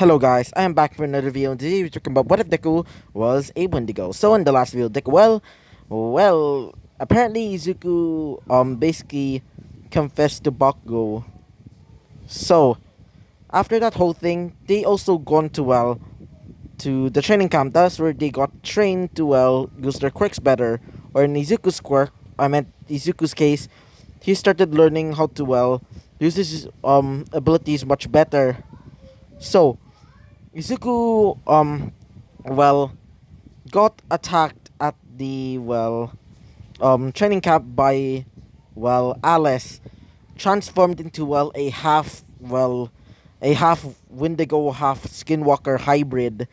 Hello guys, I am back for another video and today we're talking about what if Deku was a Wendigo. So in the last video, Deku, apparently Izuku basically confessed to Bakugo. So after that whole thing, they also gone to to the training camp. That's where they got trained to use their quirks better. Or in Izuku's quirk, I meant Izuku's case, he started learning how to use his abilities much better. So Izuku well got attacked at the training camp by Alice, transformed into a half Wendigo, half Skinwalker hybrid,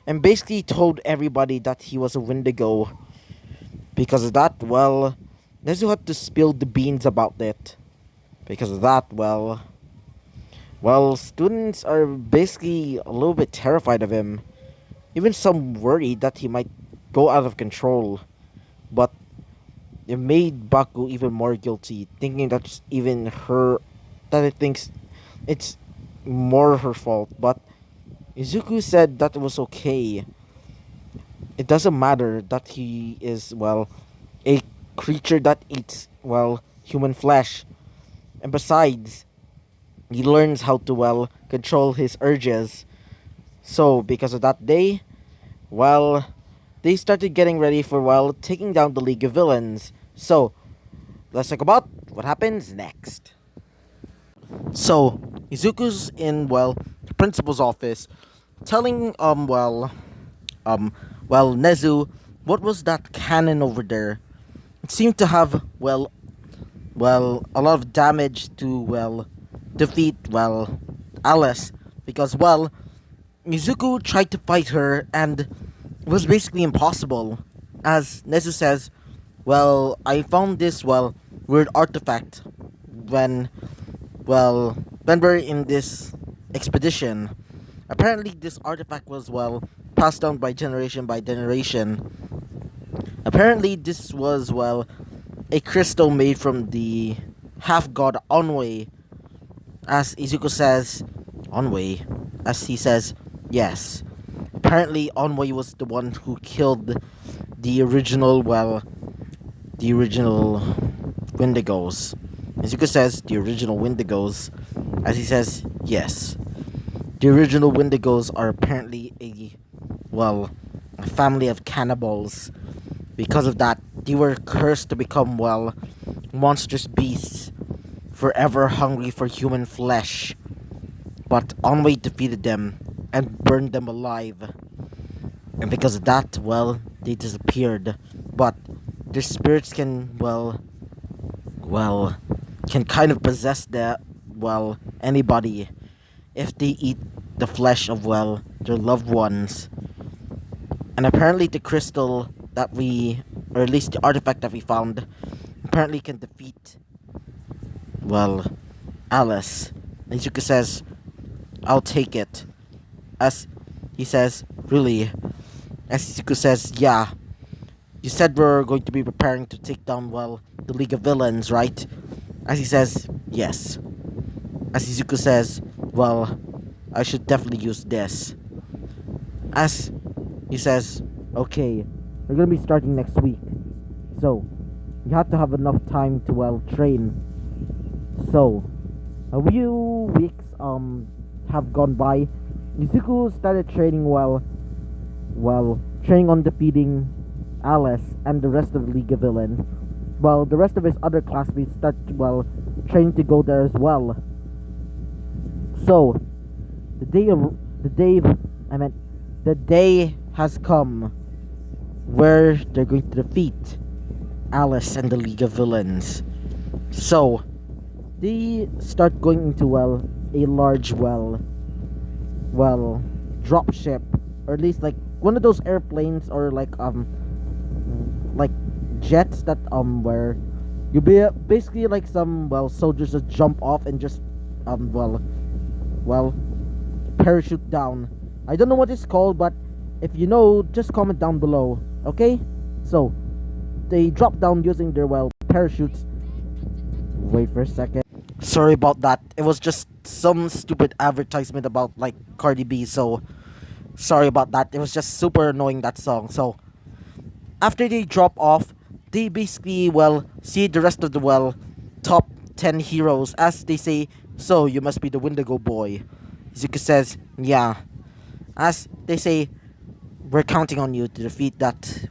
and basically told everybody that he was a Wendigo. Because of that, Nezu had to spill the beans about it. Because of that, students are basically a little bit terrified of him. Even some worried that he might go out of control. But it made Baku even more guilty, thinking that's even her, that it thinks it's more her fault. But Izuku said that it was okay. It doesn't matter that he is, a creature that eats, human flesh. And besides, he learns how to, control his urges. So, because of that day, they started getting ready for, taking down the League of Villains. So, let's talk about what happens next. So, Izuku's in, the principal's office, telling, Nezu, what was that cannon over there? It seemed to have, a lot of damage to, defeat, Alice. Because, Izuku tried to fight her and it was basically impossible. As Nezu says, I found this, weird artifact when, we're in this expedition. Apparently, this artifact was, passed down by generation. Apparently, this was, a crystal made from the half-god Onway. As Izuku says, Onway, as he says, yes. Apparently, Onway was the one who killed the original, Wendigos. Izuku says, the original Wendigos. As he says, yes. The original Wendigos are apparently a family of cannibals. Because of that, they were cursed to become, monstrous beasts, forever hungry for human flesh. But Onway defeated them and burned them alive. And because of that, they disappeared. But their spirits can, can kind of possess anybody if they eat the flesh of, their loved ones. And apparently the crystal that or at least the artifact that we found, apparently can defeat, Alice. Izuku says, I'll take it. As he says, really? As Izuku says, yeah. You said we're going to be preparing to take down, the League of Villains, right? As he says, yes. As Izuku says, I should definitely use this. As he says, okay, we're gonna be starting next week. So, you have to have enough time to, train. So, a few weeks, have gone by. Izuku started training training on defeating Alice and the rest of the League of Villains, while the rest of his other classmates start training to go there as well. So the day has come where they're going to defeat Alice and the League of Villains. So they start going into a large drop ship, or at least like one of those airplanes, or like jets that where you be basically like some soldiers just jump off and just parachute down. I don't know what it's called, but if you know, just comment down below, okay? So they drop down using their parachutes. Wait for a second. Sorry about that. It was just some stupid advertisement about like Cardi B, so sorry about that. It was just super annoying, that song. So after they drop off, they basically see the rest of the top 10 heroes as they say, "So you must be the Wendigo boy." Zuko says, "Yeah." As they say, "We're counting on you to defeat that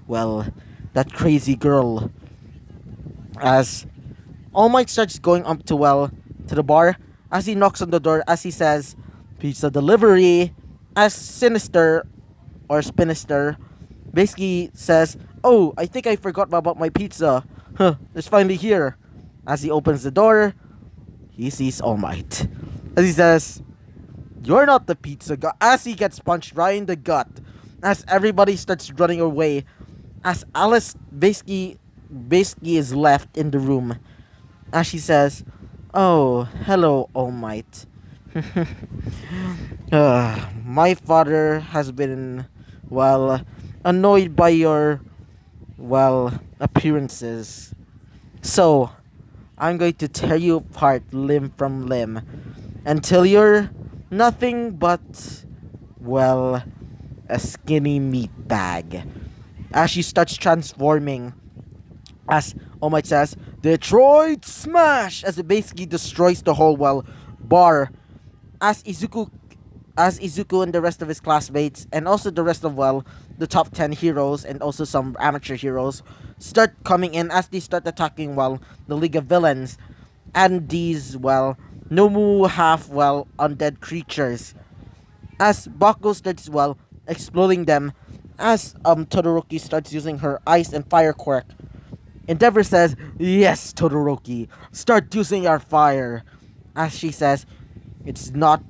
crazy girl." As All Might starts going up to to the bar as he knocks on the door as he says, "Pizza delivery." As Sinister or Spinister basically says, "Oh, I think I forgot about my pizza. Huh, it's finally here." As he opens the door, he sees All Might. As he says, "You're not the pizza guy." As he gets punched right in the gut. As everybody starts running away. As Alice basically is left in the room. As she says, "Oh, hello, All Might." My father has been, well, annoyed by your, appearances. So, I'm going to tear you apart limb from limb until you're nothing but, well, a skinny meat bag. As she starts transforming, as All Might says, "Detroit Smash!" as it basically destroys the whole, bar. As Izuku and the rest of his classmates, and also the rest of, the top 10 heroes, and also some amateur heroes, start coming in as they start attacking, the League of Villains, and these, Nomu half, undead creatures. As Bakugo starts, exploding them, as, Todoroki starts using her ice and fire quirk. Endeavor says, "Yes, Todoroki, start using your fire." As she says, it's not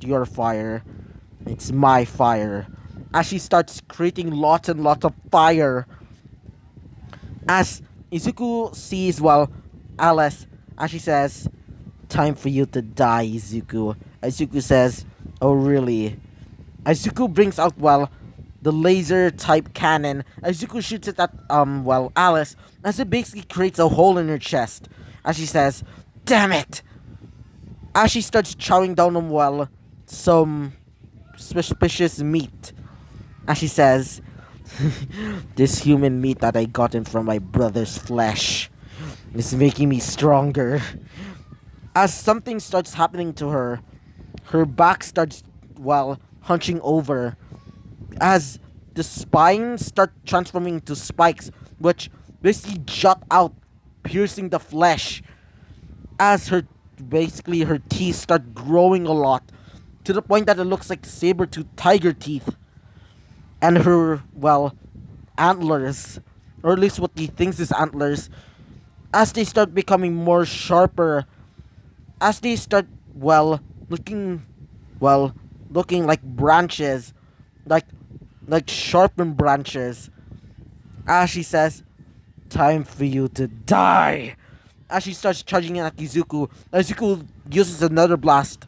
your fire, it's my fire." As she starts creating lots and lots of fire. As Izuku sees, Alice, as she says, "Time for you to die, Izuku." Izuku says, "Oh, really?" Izuku brings out, the laser type cannon. Izuku shoots it at, Alice, as it basically creates a hole in her chest. As she says, "Damn it!" As she starts chowing down on, some suspicious meat. As she says, "This human meat that I gotten from my brother's flesh is making me stronger." As something starts happening to her, her back starts, hunching over. As the spines start transforming into spikes, which basically jut out, piercing the flesh. As her teeth start growing a lot, to the point that it looks like saber-toothed tiger teeth. And her, antlers, or at least what he thinks is antlers, as they start becoming more sharper, as they start, looking, looking like branches, like, sharpened branches. As she says, "Time for you to die." As she starts charging at Izuku, Izuku uses another blast,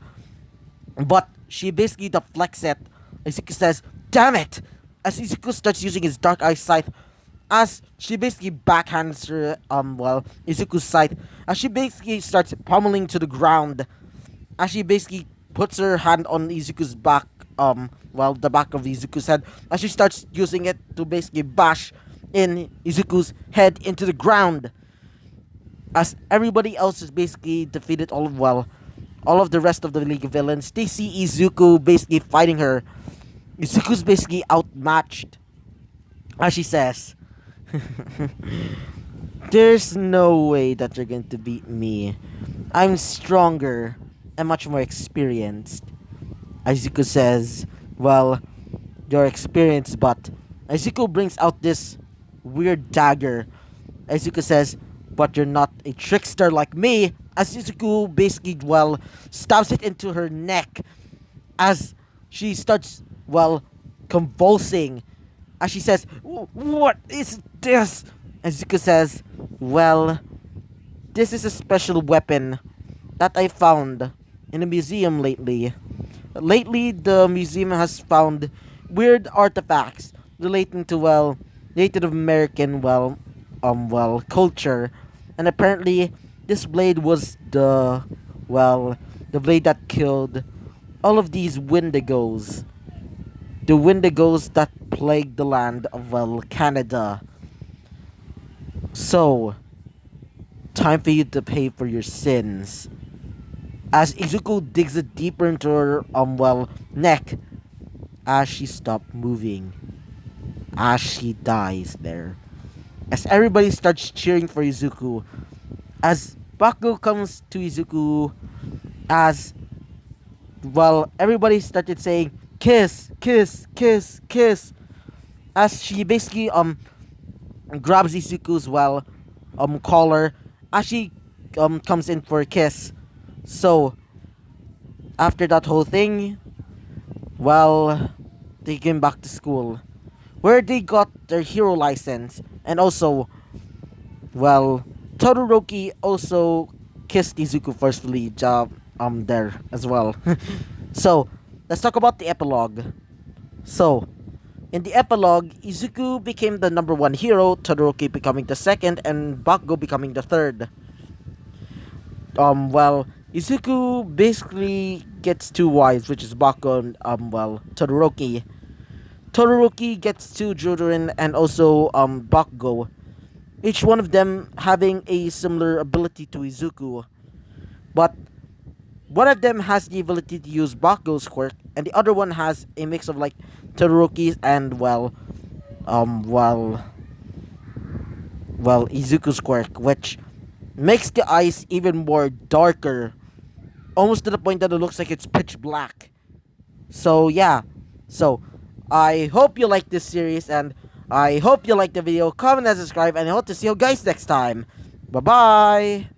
but she basically deflects it. Izuku says, "Damn it!" As Izuku starts using his dark eye scythe, as she basically backhands her, Izuku's scythe, as she basically starts pummeling to the ground, as she basically puts her hand on Izuku's back, the back of Izuku's head, as she starts using it to basically bash in Izuku's head into the ground. As everybody else is basically defeated, all of the rest of the League of Villains, they see Izuku basically fighting her. Izuku's basically outmatched. As she says, "There's no way that you're going to beat me. I'm stronger and much more experienced." Izuku says, "Well, you're experienced, but..." Izuku brings out this weird dagger. Izuku says, "But you're not a trickster like me." As Izuku basically, stabs it into her neck. As she starts, convulsing. As she says, "What is this?" Izuku says, "Well, this is a special weapon that I found in a museum lately. Lately, the museum has found weird artifacts relating to, Native American, culture. And apparently, this blade was well, the blade that killed all of these wendigos. The wendigos that plagued the land of, well, Canada. So, time for you to pay for your sins. As Izuku digs it deeper into her, well, neck, as she stopped moving, as she dies there. As everybody starts cheering for Izuku, as Bakugo comes to Izuku, as, well, everybody started saying, kiss, kiss, kiss, kiss, as she basically, grabs Izuku's, well, collar, as she, comes in for a kiss. So, after that whole thing, well, they came back to school, where they got their hero license, and also, well, Todoroki also kissed Izuku forcefully, there as well. So, let's talk about the epilogue. So, in the epilogue, Izuku became the number one hero, Todoroki becoming the second, and Bakugo becoming the third. Well, Izuku basically gets two wives, which is Bakugo and, well, Todoroki. Todoroki gets two children, and also, Bakugo. Each one of them having a similar ability to Izuku. But one of them has the ability to use Bakugo's quirk, and the other one has a mix of, like, Todoroki's and, um, well, Izuku's quirk, which makes the eyes even more darker, almost to the point that it looks like it's pitch black. So yeah, so I hope you like this series, and I hope you like the video. Comment and subscribe, and I hope to see you guys next time. Bye bye.